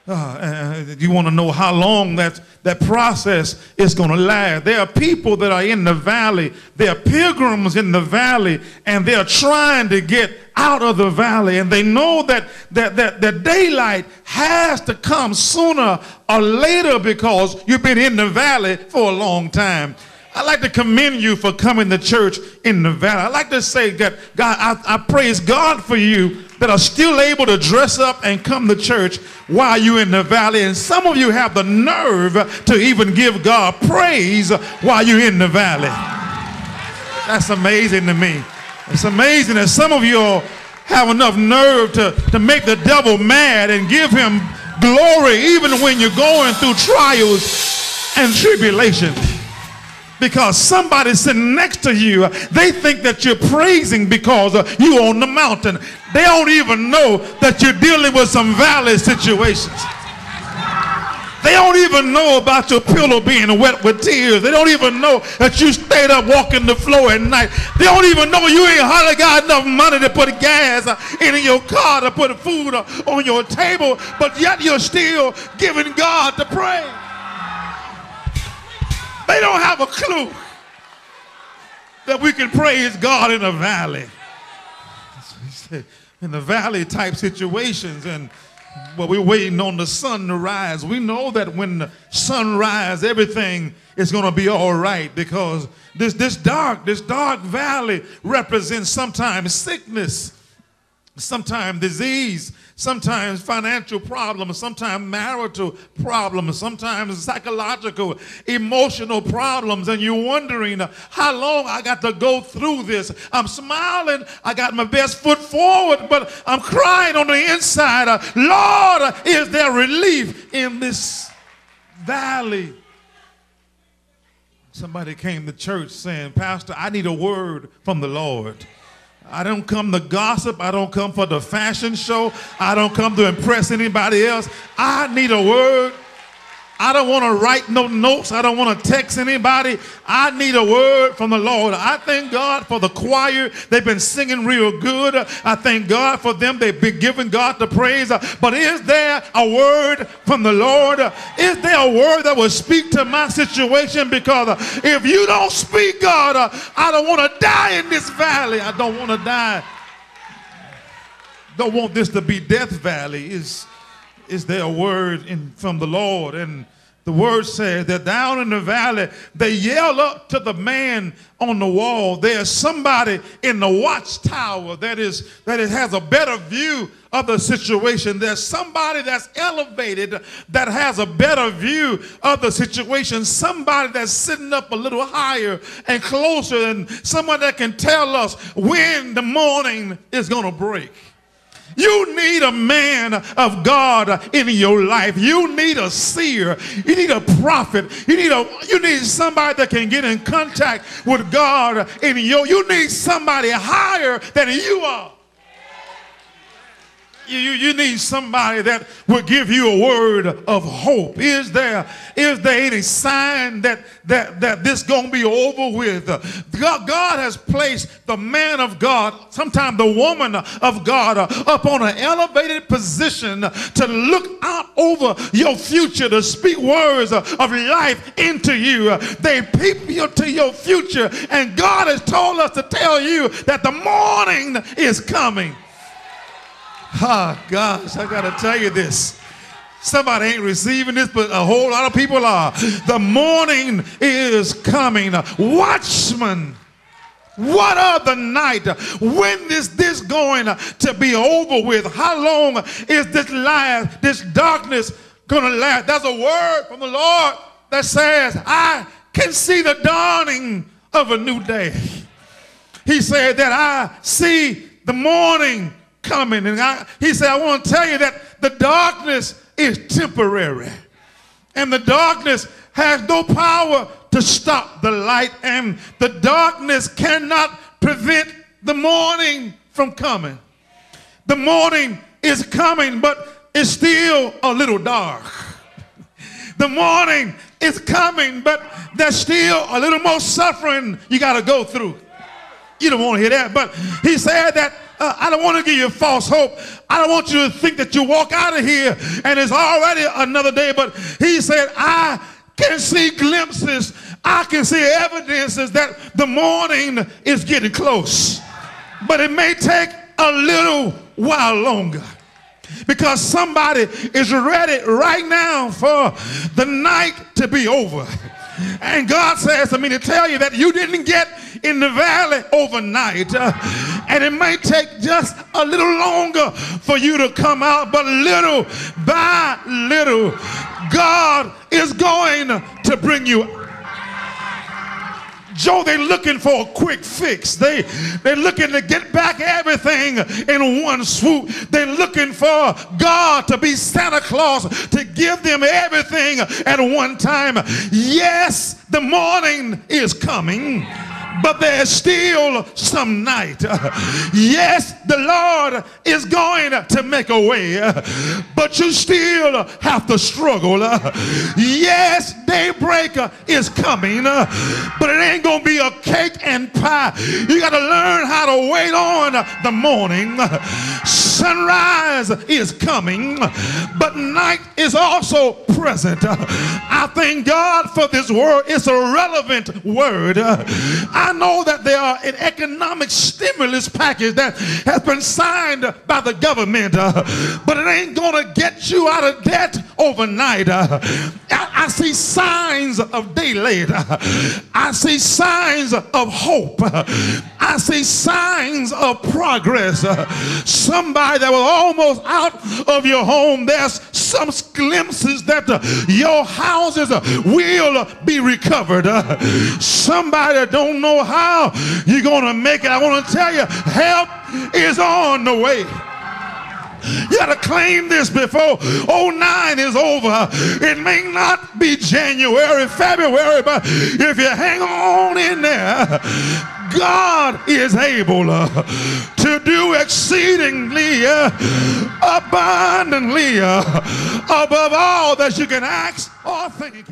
You want to know how long that process is going to last. There are people that are in the valley. There are pilgrims in the valley, and they're trying to get out of the valley. And they know that daylight has to come sooner or later because you've been in the valley for a long time. I'd like to commend you for coming to church in the valley. I'd like to say that, God, I praise God for you that are still able to dress up and come to church while you're in the valley. And some of you have the nerve to even give God praise while you're in the valley. That's amazing to me. It's amazing that some of you all have enough nerve to make the devil mad and give him glory even when you're going through trials and tribulations. Because somebody sitting next to you, they think that you're praising because you're on the mountain. They don't even know that you're dealing with some valley situations. They don't even know about your pillow being wet with tears. They don't even know that you stayed up walking the floor at night. They don't even know you ain't hardly got enough money to put gas in your car to put food on your table, but yet you're still giving God the praise. They don't have a clue that we can praise God in a valley. In the valley type situations, and we're waiting on the sun to rise. We know that when the sun rises, everything is going to be all right, because this dark valley represents sometimes sickness, sometimes disease, sometimes financial problems, sometimes marital problems, sometimes psychological, emotional problems, and you're wondering how long I got to go through this. I'm smiling, I got my best foot forward, but I'm crying on the inside. Lord, is there relief in this valley? Somebody came to church saying, Pastor, I need a word from the Lord. I don't come to gossip. I don't come for the fashion show. I don't come to impress anybody else. I need a word. I don't want to write no notes. I don't want to text anybody. I need a word from the Lord. I thank God for the choir. They've been singing real good. I thank God for them. They've been giving God the praise. But is there a word from the Lord? Is there a word that will speak to my situation? Because if you don't speak, God, I don't want to die in this valley. I don't want to die. Don't want this to be Death Valley. Is there a word from the Lord? And the word says that down in the valley, they yell up to the man on the wall. There's somebody in the watchtower that has a better view of the situation. There's somebody that's elevated that has a better view of the situation. Somebody that's sitting up a little higher and closer, and someone that can tell us when the morning is going to break. You need a man of God in your life. You need a seer. You need a prophet. You need somebody that can get in contact with God in you need somebody higher than you are. You need somebody that will give you a word of hope. Is there any sign that this going to be over with? God has placed the man of God, sometimes the woman of God, up on an elevated position to look out over your future, to speak words of life into you. They peep into your future, and God has told us to tell you that the morning is coming. Ah, gosh, I got to tell you this. Somebody ain't receiving this, but a whole lot of people are. The morning is coming. Watchmen, what of the night? When is this going to be over with? How long is this darkness going to last? There's a word from the Lord that says, I can see the dawning of a new day. He said that I see the morning coming. And he said, I want to tell you that the darkness is temporary. And the darkness has no power to stop the light. And the darkness cannot prevent the morning from coming. The morning is coming, but it's still a little dark. The morning is coming, but there's still a little more suffering you got to go through. You don't want to hear that, but he said that I don't want to give you false hope. I don't want you to think that you walk out of here and it's already another day. But he said, I can see glimpses. I can see evidences that the morning is getting close. But it may take a little while longer, because somebody is ready right now for the night to be over. And God says to me to tell you that you didn't get in the valley overnight. And it may take just a little longer for you to come out, but little by little, God is going to bring you out. Joe, they're looking for a quick fix. They're looking to get back everything in one swoop. They're looking for God to be Santa Claus, to give them everything at one time. Yes, the morning is coming, but there's still some night. Yes, the Lord is going to make a way, but you still have to struggle. Yes, daybreak is coming, but it ain't gonna be a cake and pie. You got to learn how to wait on the morning. Sunrise is coming, but night is also present. I thank God for this word. It's a relevant word. I know that there are an economic stimulus package that has been signed by the government, but it ain't gonna get you out of debt overnight. I see signs of daylight. I see signs of hope. I see signs of progress. Somebody that was almost out of your home, there's some glimpses that your houses will be recovered. Somebody that don't know how you're gonna make it, I want to tell you, help is on the way. You got to claim this before '09 is over. It may not be January, February, but if you hang on in there, God is able to do exceedingly abundantly above all that you can ask or think.